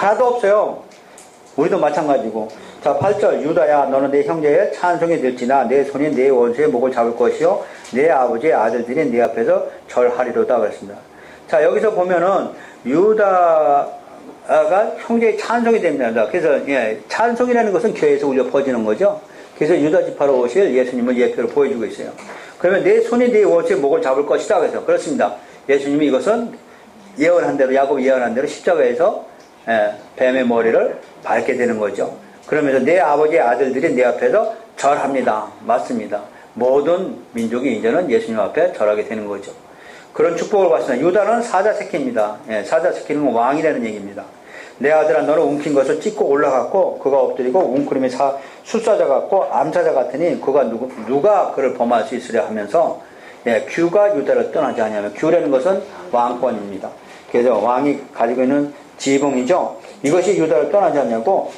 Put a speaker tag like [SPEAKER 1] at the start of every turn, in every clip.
[SPEAKER 1] 하나도 없어요. 우리도 마찬가지고. 자, 8절. 유다야, 너는 내 형제의 찬송이 될지나 내 손이 내 원수의 목을 잡을 것이요 내 아버지의 아들들이 네 앞에서 절하리로다 그랬습니다. 자, 여기서 보면은 유다가 형제의 찬송이 됩니다. 그래서 찬송이라는 것은 교회에서 울려 퍼지는 거죠. 그래서 유다 지파로 오실 예수님을 예표로 보여주고 있어요. 그러면 내 손이 네 원수의 목을 잡을 것이다 그래서 그렇습니다. 예수님이 이것은 예언한 대로, 야곱이 예언한 대로 십자가에서 뱀의 머리를 밟게 되는 거죠. 그러면서 내 아버지의 아들들이 내 앞에서 절합니다. 맞습니다. 모든 민족이 이제는 예수님 앞에 절하게 되는 거죠. 그런 축복을 받습니다. 유다는 사자새끼입니다. 사자새끼는 왕이라는 얘기입니다. 내 아들아, 너는 움킨 것을 찢고 올라갔고 그가 엎드리고 웅크림이 숫사자 같고 암사자 같으니 그가 누가 그를 범할 수 있으려 하면서 규가 유다를 떠나지 아니하면, 규라는 것은 왕권입니다. 그래서 왕이 가지고 있는 지붕이죠. 이것이 유다를 떠나지 않냐고,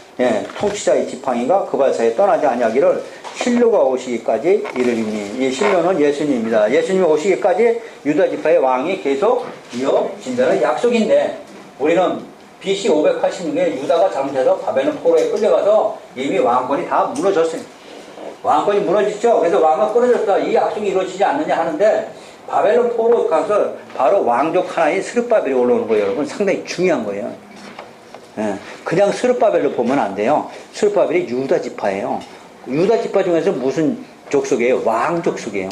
[SPEAKER 1] 통치자의 지팡이가 그 발사에 떠나지 아니하기를 실로가 오시기까지 이르리니. 이 실로는 예수님입니다. 예수님이 오시기까지 유다 지파의 왕이 계속 이어진다는 약속인데, 우리는 BC 586년에 유다가 잘못해서 바벨론 포로에 끌려가서 이미 왕권이 다 무너졌어요. 왕권이 무너졌죠. 그래서 왕은 끊어졌다. 이 약속이 이루어지지 않느냐 하는데, 바벨론 포로 가서 바로 왕족 하나인 스룹바벨이 올라오는 거예요. 여러분, 상당히 중요한 거예요. 그냥 스룹바벨로 보면 안 돼요. 스룹바벨이 유다 지파예요. 유다 지파 중에서 무슨 족속이에요? 왕 족속이에요.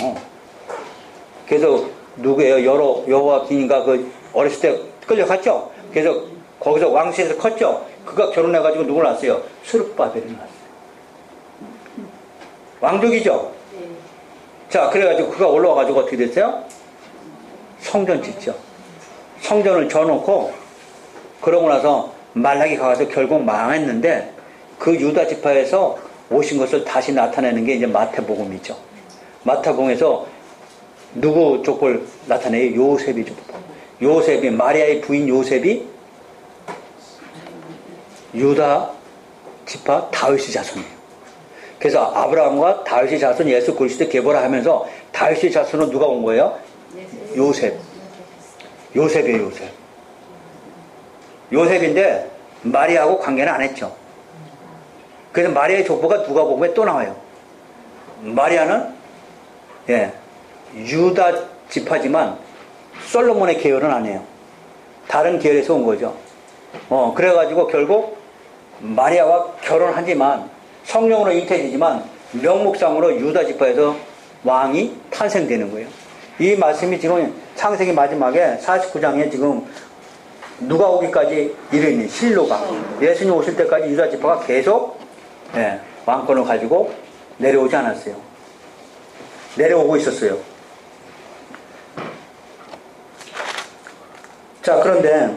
[SPEAKER 1] 그래서 누구예요? 여호와긴인가 그 어렸을 때 끌려갔죠. 그래서 거기서 왕실에서 컸죠. 그가 결혼해가지고 누굴 낳았어요? 스룹바벨을 낳았어요. 왕족이죠. 자, 그래가지고 그가 올라와가지고 어떻게 됐어요? 성전 짓죠. 성전을 져놓고 그러고 나서 말라기 가서 결국 망했는데, 그 유다 지파에서 오신 것을 다시 나타내는 게 이제 마태복음이죠. 마태복음에서 누구 족을 나타내요? 요셉이 족. 요셉이, 마리아의 부인 요셉이 유다 지파 다윗의 자손이에요. 그래서 아브라함과 다윗의 자손 예수 그리스도 계보라 하면서 다윗의 자손은 누가 온 거예요? 요셉. 요셉이에요, 요셉. 요셉인데 마리아하고 관계는 안 했죠. 그래서 마리아의 족보가 누가복음에 또 나와요. 마리아는 유다 지파지만 솔로몬의 계열은 아니에요. 다른 계열에서 온 거죠. 그래가지고 결국 마리아와 결혼하지만 성령으로 잉태되지만 명목상으로 유다 지파에서 왕이 탄생되는 거예요. 이 말씀이 지금 창세기 마지막에 49장에 지금 누가 오기까지 이르니 실로가, 예수님 오실 때까지 유다 지파가 계속 왕권을 가지고 내려오지 않았어요. 내려오고 있었어요. 자, 그런데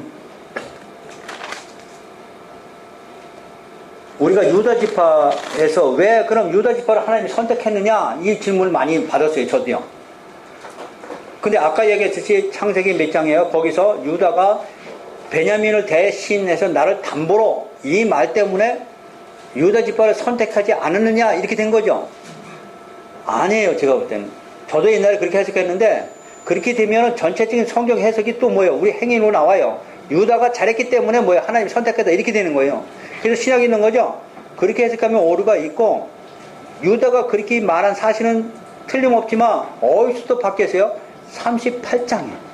[SPEAKER 1] 우리가 유다 지파에서 왜 그럼 유다 지파를 하나님이 선택했느냐, 이 질문을 많이 받았어요. 저도요. 근데 아까 얘기했듯이 창세기 몇 장이에요? 거기서 유다가 베냐민을 대신해서 나를 담보로, 이 말 때문에 유다 지파를 선택하지 않았느냐 이렇게 된 거죠. 아니에요. 제가 볼 때는. 저도 옛날에 그렇게 해석했는데, 그렇게 되면 전체적인 성경 해석이 또 뭐예요? 우리 행위로 나와요. 유다가 잘했기 때문에 뭐예요? 하나님이 선택했다 이렇게 되는 거예요. 그래서 신약이 있는 거죠. 그렇게 해석하면 오류가 있고, 유다가 그렇게 말한 사실은 틀림없지만 어디서도 바뀌었어요? 38장이에요.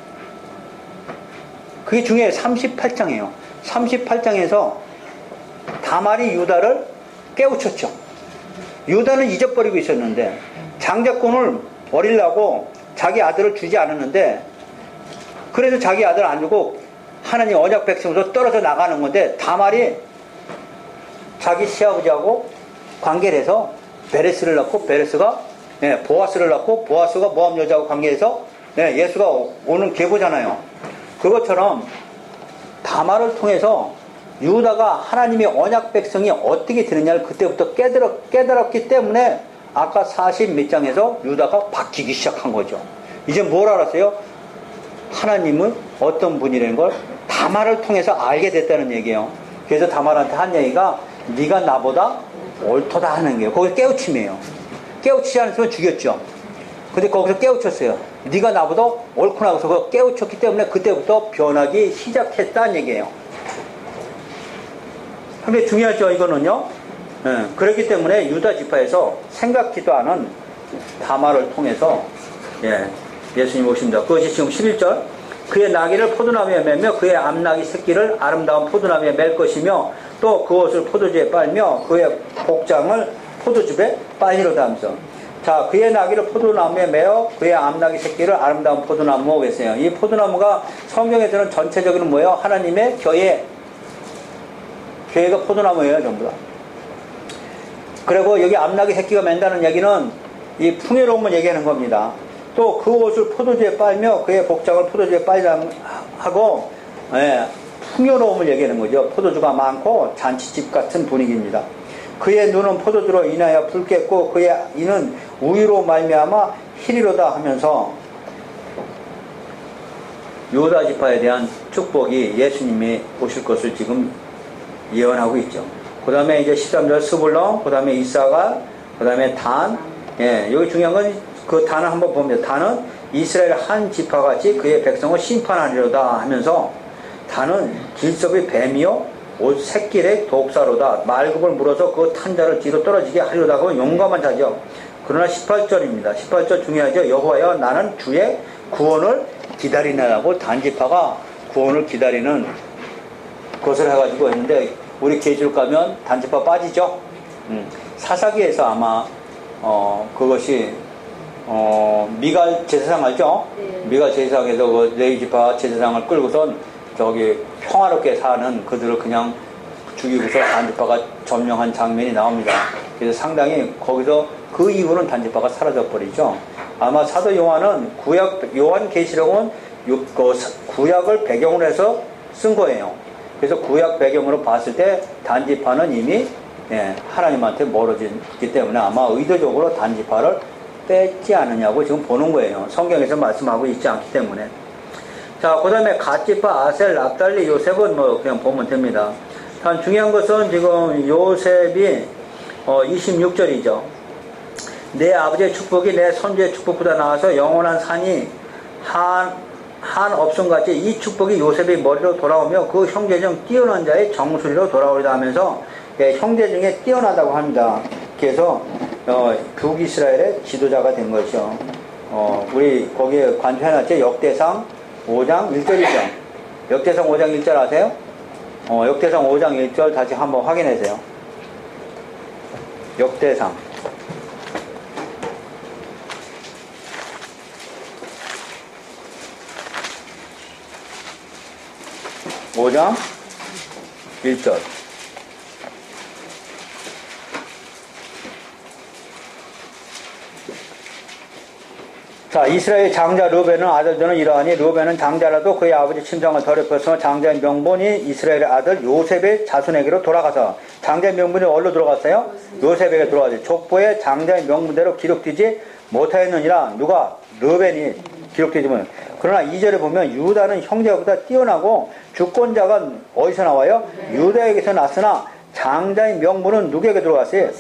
[SPEAKER 1] 그게 중요해요. 38장이에요. 38장에서 다말이 유다를 깨우쳤죠. 유다는 잊어버리고 있었는데, 장자권을 버리려고 자기 아들을 주지 않았는데, 그래서 자기 아들 안 주고 하나님 언약 백성으로 떨어져 나가는 건데, 다말이 자기 시아버지하고 관계를 해서 베레스를 낳고, 베레스가 보아스를 낳고, 보아스가 모함 여자하고 관계해서 예수가 오는 계보잖아요. 그것처럼 다말을 통해서 유다가 하나님의 언약 백성이 어떻게 되느냐를 그때부터 깨달았기 때문에 아까 40 몇 장에서 유다가 바뀌기 시작한 거죠. 이제 뭘 알았어요? 하나님은 어떤 분이라는 걸 다말을 통해서 알게 됐다는 얘기예요. 그래서 다말한테 한 얘기가 네가 나보다 옳도다 하는 거예요. 거기 깨우침이에요. 깨우치지 않았으면 죽였죠. 근데 거기서 깨우쳤어요. 네가 나보다 옳구나 해서 깨우쳤기 때문에 그때부터 변하기 시작했다는 얘기예요. 근데 중요하죠, 이거는요. 예, 그렇기 때문에 유다 지파에서 생각지도 않은 담화를 통해서, 예, 예수님 오십니다. 그것이 지금 11절. 그의 나귀를 포도나무에 매며 그의 암나귀 새끼를 아름다운 포도나무에 맬 것이며 또 그 옷을 포도주에 빨며 그의 복장을 포도즙에 빨리로다 하면서. 자, 그의 나귀를 포도나무에 매어 그의 암나귀 새끼를 아름다운 포도나무에 맸어요. 이 포도나무가 성경에서는 전체적으로 뭐예요? 하나님의 교회. 교회가 포도나무예요, 전부 다. 그리고 여기 암나귀 새끼가 맨다는 얘기는 이 풍요로움을 얘기하는 겁니다. 또 그 옷을 포도주에 빨며 그의 복장을 포도주에 빨자 하고, 예, 풍요로움을 얘기하는 거죠. 포도주가 많고 잔치집 같은 분위기입니다. 그의 눈은 포도주로 인하여 붉겠고 그의 이는 우유로 말미암아 희리로다 하면서 유다 지파에 대한 축복이 예수님이 오실 것을 지금 예언하고 있죠. 그 다음에 이제 13절 스불론, 그 다음에 이사갈, 그 다음에 단. 예, 여기 중요한 건 그 단을 한번 봅니다. 단은 이스라엘 한 지파같이 그의 백성을 심판하리로다 하면서 단은 길섭의 뱀이요 옷 새끼의 독사로다. 말굽을 물어서 그 탄자를 뒤로 떨어지게 하리로다 하고 용감한 자죠. 그러나 18절입니다. 18절 중요하죠. 여호와여 나는 주의 구원을 기다리나라고 단지파가 구원을 기다리는 것을 해가지고 했는데 우리 계시록 가면 단지파 빠지죠. 사사기에서 아마 그것이 미갈 제사장 알죠? 네. 미갈 제사장에서 그 레위 지파 제사장을 끌고선 저기 평화롭게 사는 그들을 그냥 죽이고서 단지파가 점령한 장면이 나옵니다. 그래서 상당히 거기서 그 이후는 단지파가 사라져 버리죠. 아마 사도 요한은 요한 계시록은 구약을 배경으로 해서 쓴 거예요. 그래서 구약 배경으로 봤을 때 단지파는 이미, 예, 하나님한테 멀어졌기 때문에 아마 의도적으로 단지파를 뺐지 않느냐고 지금 보는 거예요. 성경에서 말씀하고 있지 않기 때문에. 자, 그 다음에 갓지파, 아셀, 납달리, 요셉은 뭐 그냥 보면 됩니다. 단 중요한 것은 지금 요셉이 26절이죠. 내 아버지의 축복이 내 선주의 축복보다 나아서 영원한 산이 한 업성같이 이 축복이 요셉의 머리로 돌아오며 그 형제 중 뛰어난 자의 정수리로 돌아오리다 하면서, 예, 형제 중에 뛰어나다고 합니다. 그래서 북이스라엘의 지도자가 된 것이죠. 우리 거기에 관표해놨죠. 역대상 5장 1절이죠. 역대상 5장 1절 아세요? 역대상 5장 1절 다시 한번 확인해주세요. 역대상 5장 1절. 자, 이스라엘 장자 르벤은 아들들은 이러하니 르벤은 장자라도 그의 아버지 침상을 더럽혔으며 장자의 명분이 이스라엘의 아들 요셉의 자손에게로 돌아가서, 장자의 명분이 어디로 들어갔어요? 요셉에게 들어가서 족보에 장자의 명분대로 기록되지 못하였느니라. 누가? 르벤이 기록되지 못하였느니라. 그러나 2절에 보면 유다는 형제보다 뛰어나고 주권자가 어디서 나와요? 유다에게서 났으나 장자의 명분은 누구에게 들어갔어요?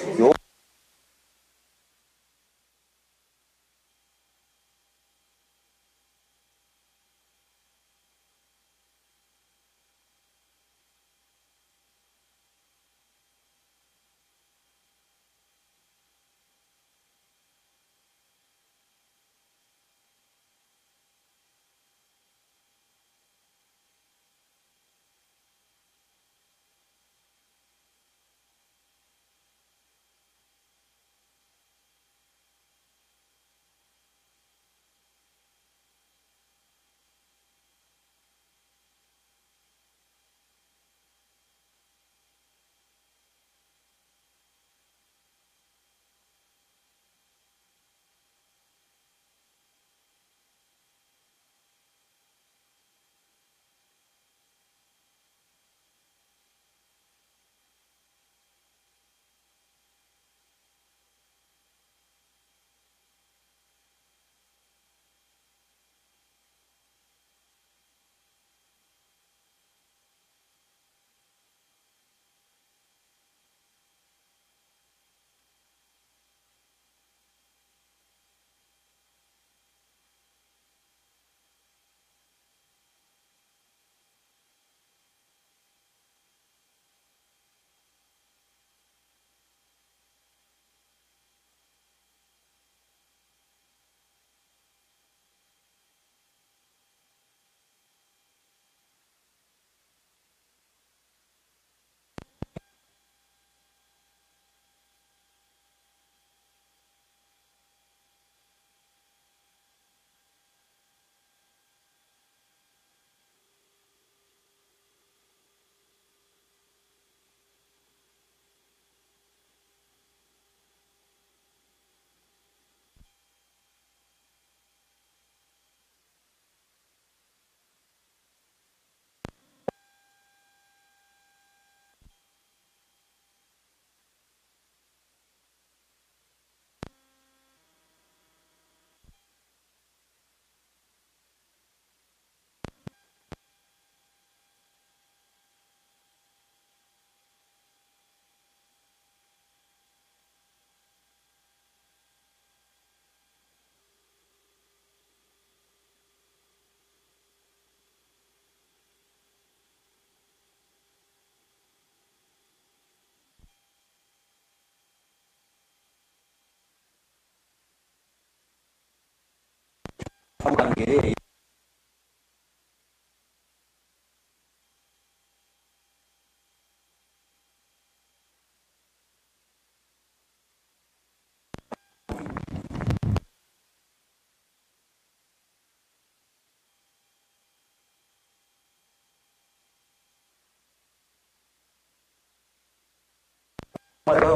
[SPEAKER 1] 하는 게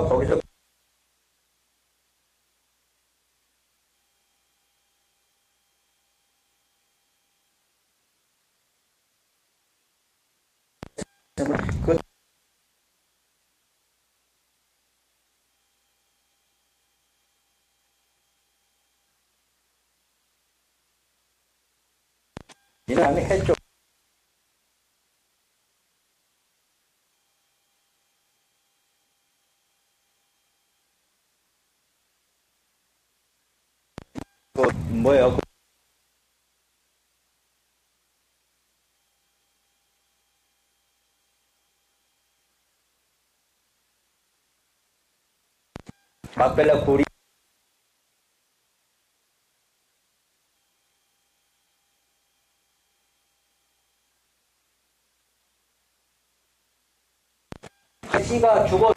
[SPEAKER 1] 거기서 그 이는 해쪽 그 뭐예요? 막벨라 구리 씨가 죽어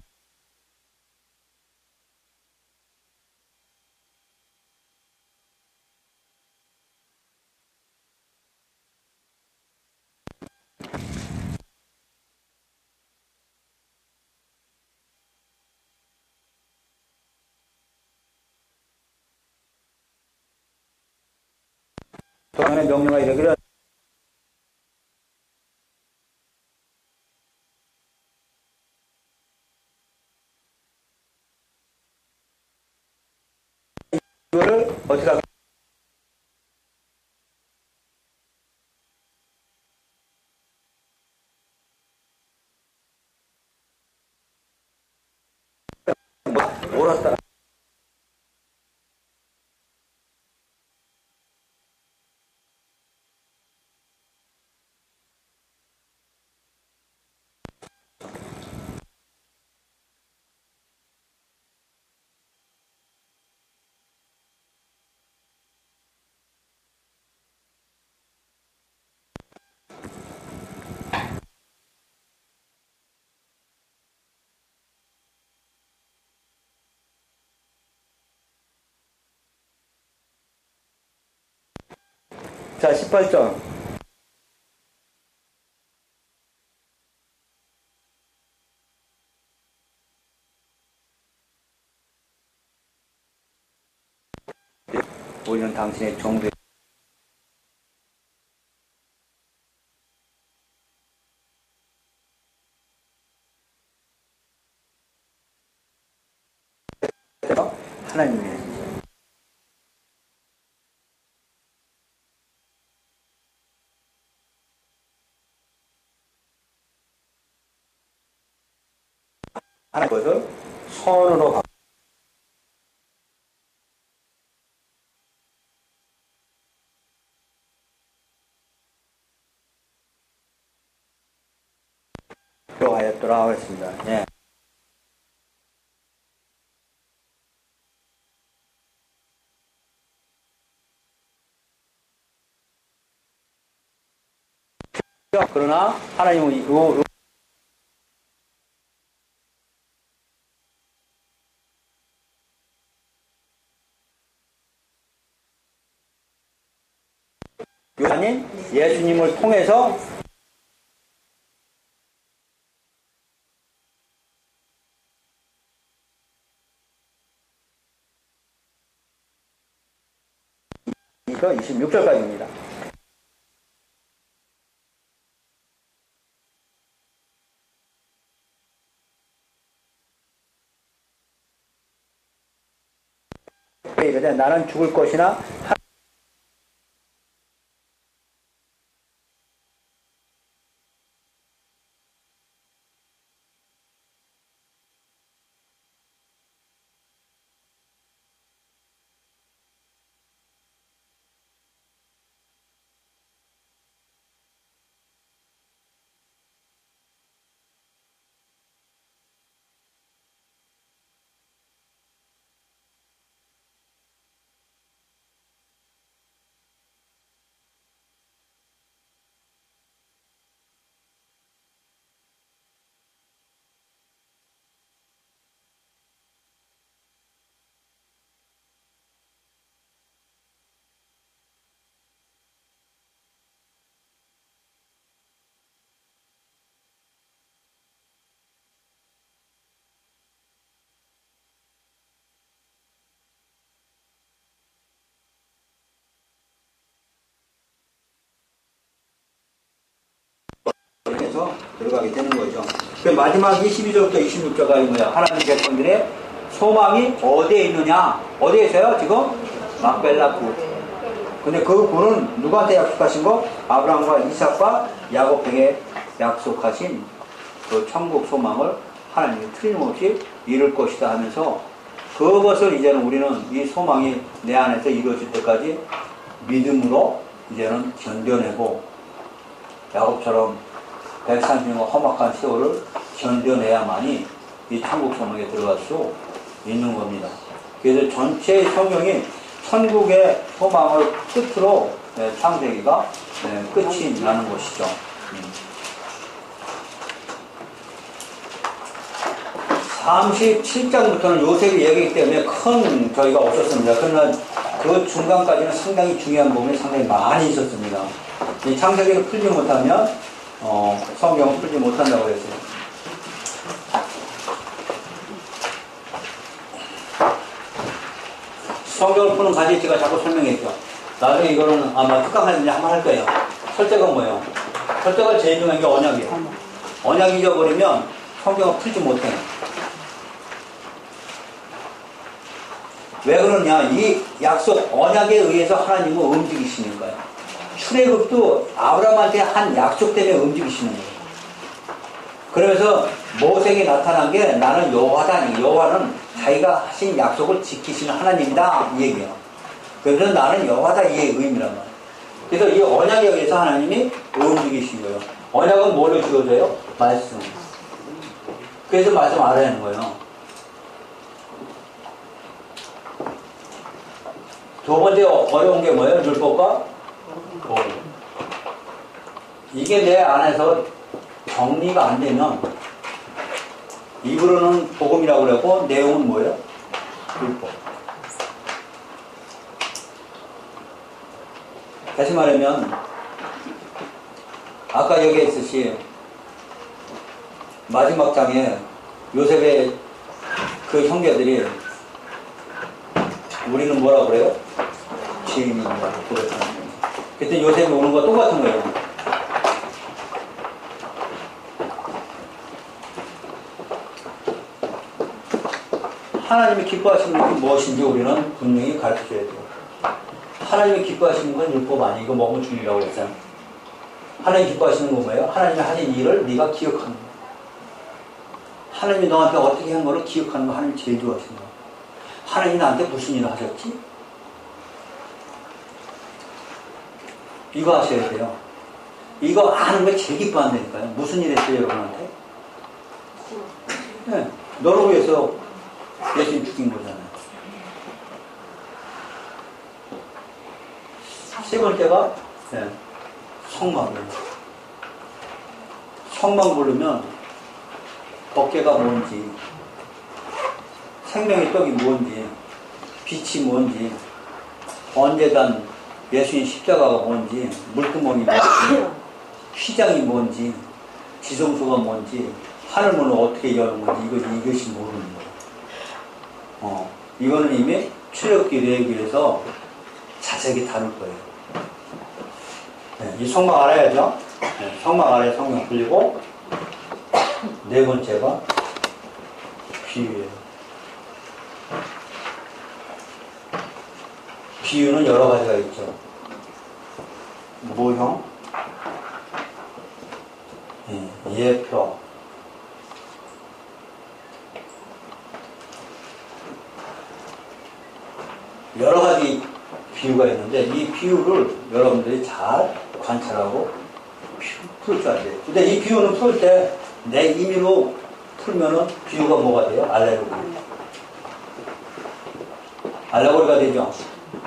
[SPEAKER 1] 동안의 명령하 이르기를 이거를 어떻게 할까? 옳았다. 자, 18점. 우리는 당신의 종들 하나님의 하나님 것을 선으로 하였더라 하겠습니다. 예. 그러나 하나님은 아닌 예수님을 통해서 이거 26절까지입니다. 이르되 나는 죽을 것이나 안에서 들어가게 되는 거죠. 그 마지막 22절부터 26절가 뭐야? 하나님 백성들의 소망이 어디에 있느냐? 어디에 있어요? 지금 막벨라 구. 근데 그 구는 누구한테 약속하신 거? 아브라함과 이삭과 야곱에게 약속하신 그 천국 소망을 하나님이 틀림없이 이룰 것이다 하면서 그것을 이제는 우리는 이 소망이 내 안에서 이루어질 때까지 믿음으로 이제는 견뎌내고 야곱처럼 130년의 험악한 세월을 견뎌내야만이 이 천국 소망에 들어갈 수 있는 겁니다. 그래서 전체 성경이 천국의 소망을 끝으로 창세기가 끝이 나는 것이죠. 37장부터는 요셉이 얘기하기 때문에 큰 저희가 없었습니다. 그러나 그 중간까지는 상당히 중요한 부분이 상당히 많이 있었습니다. 이 창세기를 풀지 못하면 성경을 풀지 못한다고 했어요. 성경을 푸는 과제 제가 자꾸 설명했죠. 나중에 이거는 아마 특강하는데 한번 할 거예요. 설득은 뭐예요? 설득을 제일 중요한 게 언약이에요. 언약 잊어버리면 성경을 풀지 못해요. 왜 그러냐? 이 약속, 언약에 의해서 하나님은 움직이시니까요. 출애굽도 아브라함한테 한 약속 때문에 움직이시는 거예요. 그러면서 모세에게 나타난 게 나는 여호와다. 여호와는 자기가 하신 약속을 지키시는 하나님이다. 이 얘기예요. 그래서 나는 여호와다. 이 의미란 말이에요. 그래서 이 언약에 의해서 하나님이 움직이신 거예요. 언약은 뭘로 주어져요? 말씀. 그래서 말씀 알아야 하는 거예요. 두 번째 어려운 게 뭐예요? 율법과 법. 이게 내 안에서 정리가 안 되면 입으로는 복음이라고 그러고 내용은 뭐예요? 율법. 다시 말하면 아까 여기에 있듯이 마지막 장에 요셉의 그 형제들이 우리는 뭐라고 그래요? 죄인입니다. 그때 요셉이 오는 거 똑같은 거예요. 하나님이 기뻐하시는 것이 무엇인지 우리는 분명히 가르쳐줘야 돼요. 하나님이 기뻐하시는 건 율법 아니에요. 이거 먹으면 죽이라고 했잖아요. 하나님이 기뻐하시는 건 뭐예요? 하나님이 하신 일을 네가 기억하는 거예요. 하나님이 너한테 어떻게 한 거를 기억하는 거 하나님이 제일 좋아하시는 거예요. 하나님이 나한테 무슨 일을 하셨지? 이거 하셔야 돼요. 이거 아는 걸 제일 기뻐한다니까요. 무슨 일 했어요, 여러분한테? 네, 너를 위해서 예수님 죽인 거잖아요. 세 번째가 성막이에요. 성막 부르면 법궤가 뭔지, 생명의 떡이 뭔지, 빛이 뭔지, 언제 단 예수님 십자가가 뭔지, 물구멍이 뭔지, 휘장이 뭔지, 지성소가 뭔지, 하늘문을 어떻게 여는 건지 이것이 모르는 거예요. 이거는 이미 출애굽기 레위기에서 자세히 다룰 거예요. 네, 이 성막 알아야죠. 네, 성막 알아야 성경 풀리고 네 번째가 비유예요. 비유는 여러 가지가 있죠. 모형, 예표, 여러 가지 비유가 있는데 이 비유를 여러분들이 잘 관찰하고 풀 줄 알아야 돼요. 근데 이 비유는 풀 때 내 임의로 풀면은 비유가 뭐가 돼요? 알레고리. 알레고리가 되죠.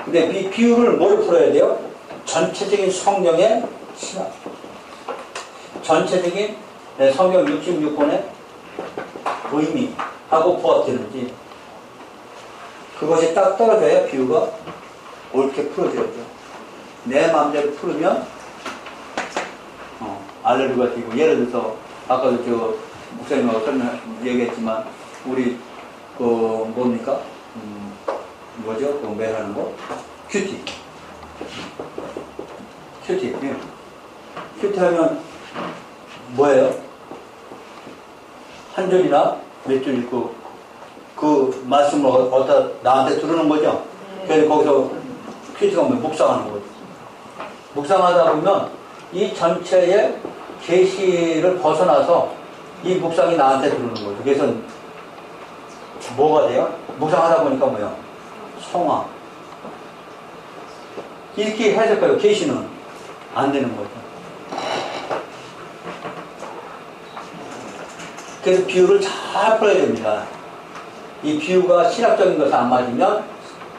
[SPEAKER 1] 근데 이 비유를 뭘 풀어야 돼요? 전체적인 성경의 신학. 전체적인 성경 66권의 의미하고 부합되는지 그것이 딱 떨어져야 비유가 옳게 풀어져야죠. 내 마음대로 풀으면 알레루가 되고, 예를 들어서 아까도 저 목사님하고 얘기했지만 우리 그 뭡니까? 뭐죠? 그 매하는 거? 큐티. 큐티. 큐티 하면 뭐예요? 한 줄이나 몇 줄 읽고 그 말씀을 어디다 나한테 들으는 거죠. 그래서 거기서 퀴즈가 뭐 묵상하는 거죠. 묵상하다 보면 이 전체의 계시를 벗어나서 이 묵상이 나한테 들어오는 거죠. 그래서 뭐가 돼요? 묵상하다 보니까 뭐예요? 성화. 이렇게 해석해요. 계시는 안 되는 거죠. 그래서 비유를 잘 풀어야 됩니다. 이 비유가 신학적인 것에 안 맞으면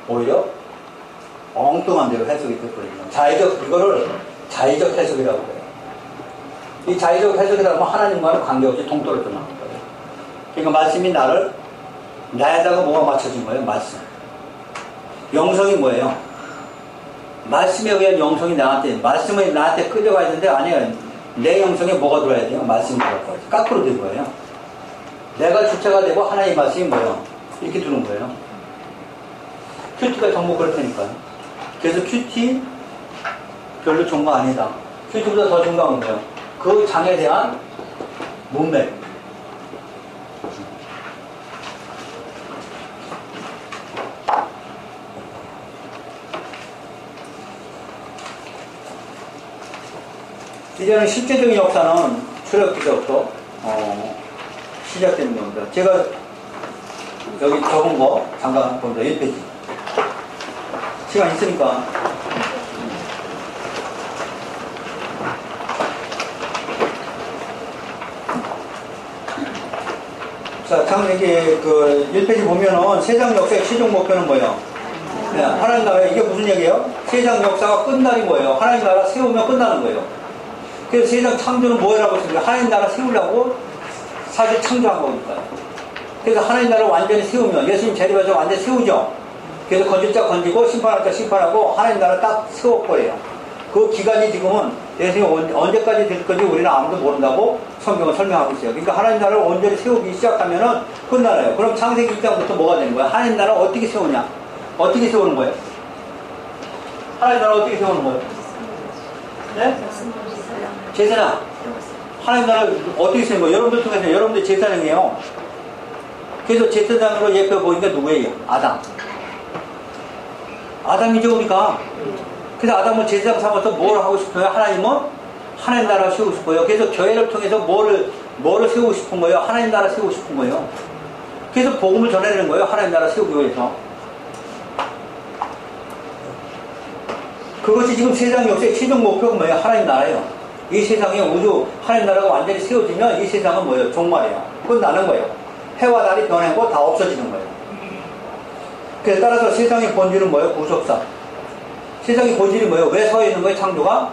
[SPEAKER 1] 오히려 엉뚱한 대로 해석이 되거든요. 이거를 자의적 해석이라고 해요. 이 자의적 해석이라고 하면 하나님과는 관계없이 동떨어져 나온 거예요. 그러니까 말씀이 나에다가 뭐가 맞춰진 거예요? 말씀. 영성이 뭐예요? 말씀에 의한 영성이 말씀이 나한테 끌려가야 되는데, 아니에요. 내 영성에 뭐가 들어야 돼요? 말씀이 들어갈 거예요. 거꾸로 된 거예요. 내가 주체가 되고 하나님의 말씀이 뭐예요? 이렇게 두는 거예요. 큐티가 전부 그렇다니까요. 그래서 큐티 별로 좋은 거 아니다. 큐티보다 더 좋은 건 뭐예요? 그 장에 대한 문맥. 이제는 실제적인 역사는 출애굽기서부터 시작되는 겁니다. 제가 여기 적은 거 잠깐 봅니다. 1페이지. 시간 있으니까. 자, 참 이게 그 1페이지 보면은 세상 역사의 최종 목표는 뭐예요? 네, 하나님 나라. 이게 무슨 얘기예요? 세상 역사가 끝나는 거예요. 하나님 나라 세우면 끝나는 거예요. 그래서 세상 창조는 뭐라고 했습니까? 하나님 나라 세우려고 사실 창조한 거니까요. 그래서 하나님 나라 완전히 세우면, 예수님 재림해서 완전히 세우죠. 그래서 건질 자 건지고 심판할 자 심판하고 하나님 나라 딱 세워버려요. 그 기간이 지금은 예수님이 언제까지 될 건지 우리는 아무도 모른다고 성경은 설명하고 있어요. 그러니까 하나님 나라를 온전히 세우기 시작하면은 끝나요. 그럼 창세기 1장부터 뭐가 되는 거야? 하나님 나라 어떻게 세우냐? 어떻게 세우는 거예요? 하나님 나라 어떻게 세우는 거예요? 네? 제사장. 하나님 나라 어떻게 세우는 거예요? 여러분들 통해서 여러분들 제사장이에요. 그래서 제사장으로 예표 보니까 누구예요? 아담이죠, 우리가. 그래서 아담은 제사장 삼아서 뭘 하고 싶어요? 하나님은 하나님 나라 세우고 싶어요. 그래서 교회를 통해서 뭐를 세우고 싶은 거예요? 하나님 나라 세우고 싶은 거예요. 그래서 복음을 전해내는 거예요. 하나님 나라 세우기 위해서. 그것이 지금 세상 역사의 최종 목표가 뭐예요? 하나님 나라예요. 이 세상에 우주 하나님 나라가 완전히 세워지면 이 세상은 뭐예요? 종말이에요. 끝나는 거예요. 해와 달이 변하고 다 없어지는 거예요. 그래서 따라서 세상의 본질은 뭐예요? 구속사. 세상의 본질이 뭐예요? 왜 서 있는 거예요? 창조가?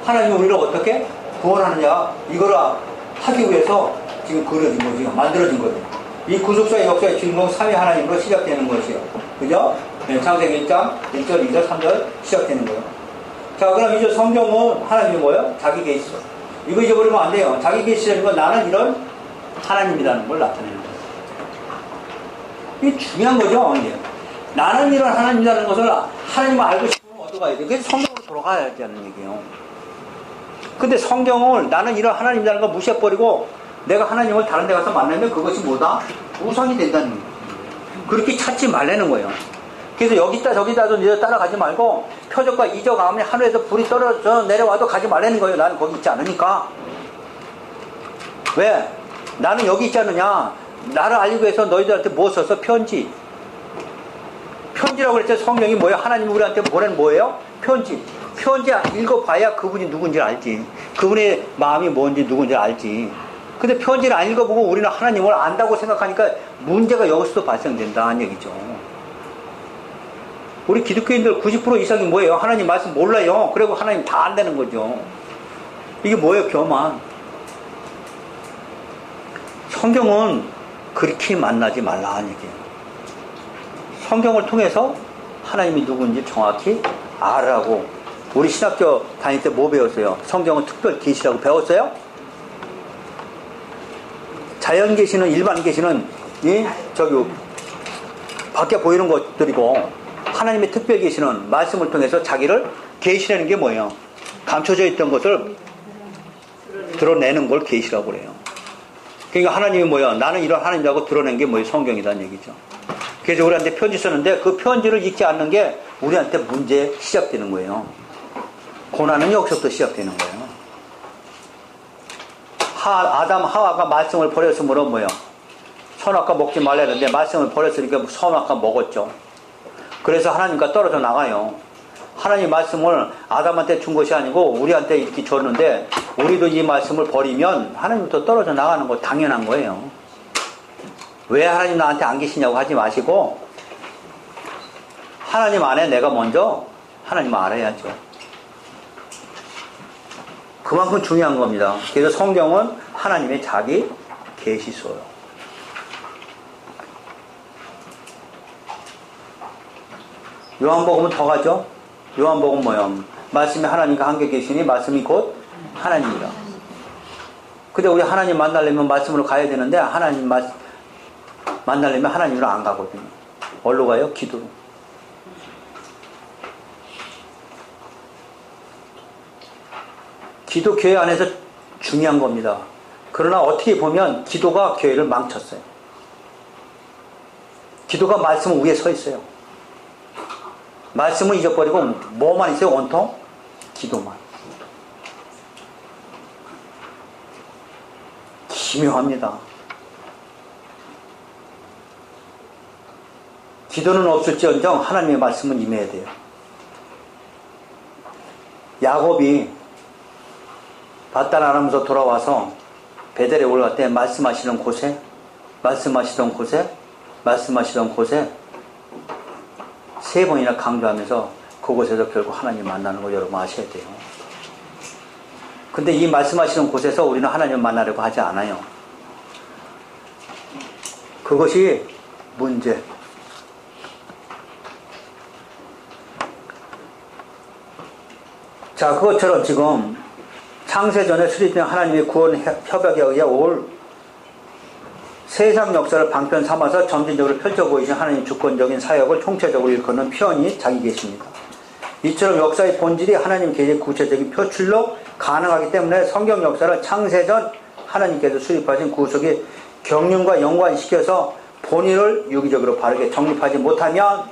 [SPEAKER 1] 하나님이 우리를 어떻게 구원하느냐, 이거를 하기 위해서 지금 그려진 거지요. 만들어진 거죠. 이 구속사의 역사의 주인공 3위 하나님으로 시작되는 것이요. 그죠? 네, 창세기 1장 1절, 2절, 3절 시작되는 거예요. 자, 그럼 이제 성경은 하나님이 뭐예요? 자기 계시. 이거 잊어버리면 안 돼요. 자기 계시라는 건 나는 이런 하나님이라는 걸 나타내는 거예요. 이게 중요한 거죠. 이게. 나는 이런 하나님이라는 것을 하나님을 알고 싶으면 어디로 가야 돼요? 그래서 성경으로 돌아가야 되는 얘기예요. 근데 성경을 나는 이런 하나님이라는 걸 무시해버리고 내가 하나님을 다른 데 가서 만나면 그것이 뭐다? 우상이 된다는 거예요. 그렇게 찾지 말라는 거예요. 그래서 여기 있다 저기 있다 좀 따라가지 말고 표적과 이적 아무리 하늘에서 불이 떨어져 내려와도 가지 말라는 거예요. 나는 거기 있지 않으니까. 왜? 나는 여기 있지 않느냐? 나를 알리기 위해서 너희들한테 뭐 썼어? 편지. 편지라고 그랬죠. 성경이 뭐예요? 하나님이 우리한테 보낸 뭐예요? 편지. 편지 읽어봐야 그분이 누군지 알지. 그분의 마음이 뭔지 누군지 알지. 근데 편지를 안 읽어보고 우리는 하나님을 안다고 생각하니까 문제가 여기서도 발생된다는 얘기죠. 우리 기독교인들 90% 이상이 뭐예요? 하나님 말씀 몰라요. 그리고 하나님 다 안다는 거죠. 이게 뭐예요? 교만. 성경은 그렇게 만나지 말라는 얘기예요. 성경을 통해서 하나님이 누군지 정확히 알으라고. 우리 신학교 다닐 때 뭐 배웠어요? 성경은 특별 계시라고 배웠어요? 자연 계시는 일반 계시는 저기 밖에 보이는 것들이고 하나님의 특별 계시는 말씀을 통해서 자기를 계시라는 게 뭐예요? 감춰져 있던 것을 드러내는 걸 계시라고 그래요. 그러니까 하나님이 뭐야? 나는 이런 하나님이라고 드러낸 게 뭐예요? 성경이라는 얘기죠. 그래서 우리한테 편지 썼는데 그 편지를 읽지 않는 게 우리한테 문제 시작되는 거예요. 고난은 여기서부터 시작되는 거예요. 아담 하와가 말씀을 버렸으므로 뭐예요? 선악과 먹지 말라 했는데 말씀을 버렸으니까 선악과 먹었죠. 그래서 하나님과 떨어져 나가요. 하나님 말씀을 아담한테 준 것이 아니고 우리한테 이렇게 줬는데 우리도 이 말씀을 버리면 하나님부터 떨어져 나가는 거 당연한 거예요. 왜 하나님 나한테 안 계시냐고 하지 마시고 하나님 안에 내가 먼저 하나님을 알아야죠. 그만큼 중요한 겁니다. 그래서 성경은 하나님의 자기 계시소요. 요한복음은 더 가죠. 요한복음 뭐예요? 말씀이 하나님과 함께 계시니 말씀이 곧 하나님이라. 근데 우리 하나님 만나려면 말씀으로 가야 되는데 하나님 만나려면 하나님으로 안 가거든요. 어디로 가요? 기도로. 기도 교회 안에서 중요한 겁니다. 그러나 어떻게 보면 기도가 교회를 망쳤어요. 기도가 말씀 위에 서 있어요. 말씀을 잊어버리고 뭐만 있어요? 온통 기도만. 기묘합니다. 기도는 없을지언정 하나님의 말씀은 임해야 돼요. 야곱이 바단 아람에서 돌아와서 베델에 올라갈 때 말씀하시던 곳에 세 번이나 강조하면서 그곳에서 결국 하나님 만나는 거 여러분 아셔야 돼요. 근데 이 말씀하시는 곳에서 우리는 하나님 만나려고 하지 않아요. 그것이 문제. 자, 그것처럼 지금 창세전에 수립된 하나님의 구원 협약에 의해 올 세상 역사를 방편 삼아서 점진적으로 펼쳐 보이신 하나님의 주권적인 사역을 총체적으로 일컫는 표현이 자기 계십니다. 이처럼 역사의 본질이 하나님 계시의 구체적인 표출로 가능하기 때문에 성경 역사를 창세전 하나님께서 수립하신 구속의 경륜과 연관시켜서 본의를 유기적으로 바르게 정립하지 못하면,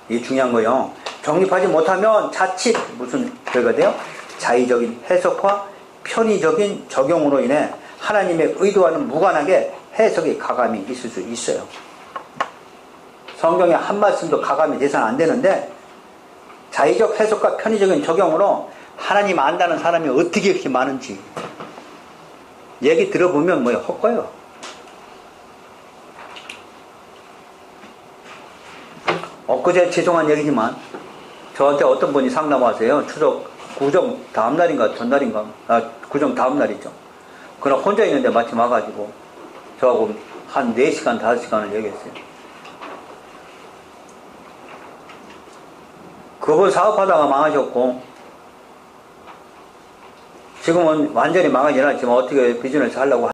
[SPEAKER 1] 이게 중요한 거예요. 정립하지 못하면 자칫 무슨 결과가 돼요? 자의적인 해석과 편의적인 적용으로 인해 하나님의 의도와는 무관하게 해석이 가감이 있을 수 있어요. 성경의 한 말씀도 가감이 돼서는 안 되는데 자의적 해석과 편의적인 적용으로 하나님 안다는 사람이 어떻게 그렇게 많은지 얘기 들어보면 뭐예요? 헛거예요. 엊그제 죄송한 얘기지만 저한테 어떤 분이 상담하세요. 추석 구정 다음날인가 전날인가, 구정 다음날이죠. 그날 혼자 있는데 마침 와가지고 저하고 한 4시간 5시간을 얘기했어요. 그걸 사업하다가 망하셨고 지금은 완전히 망하진 않지만 어떻게 비즈니스 하려고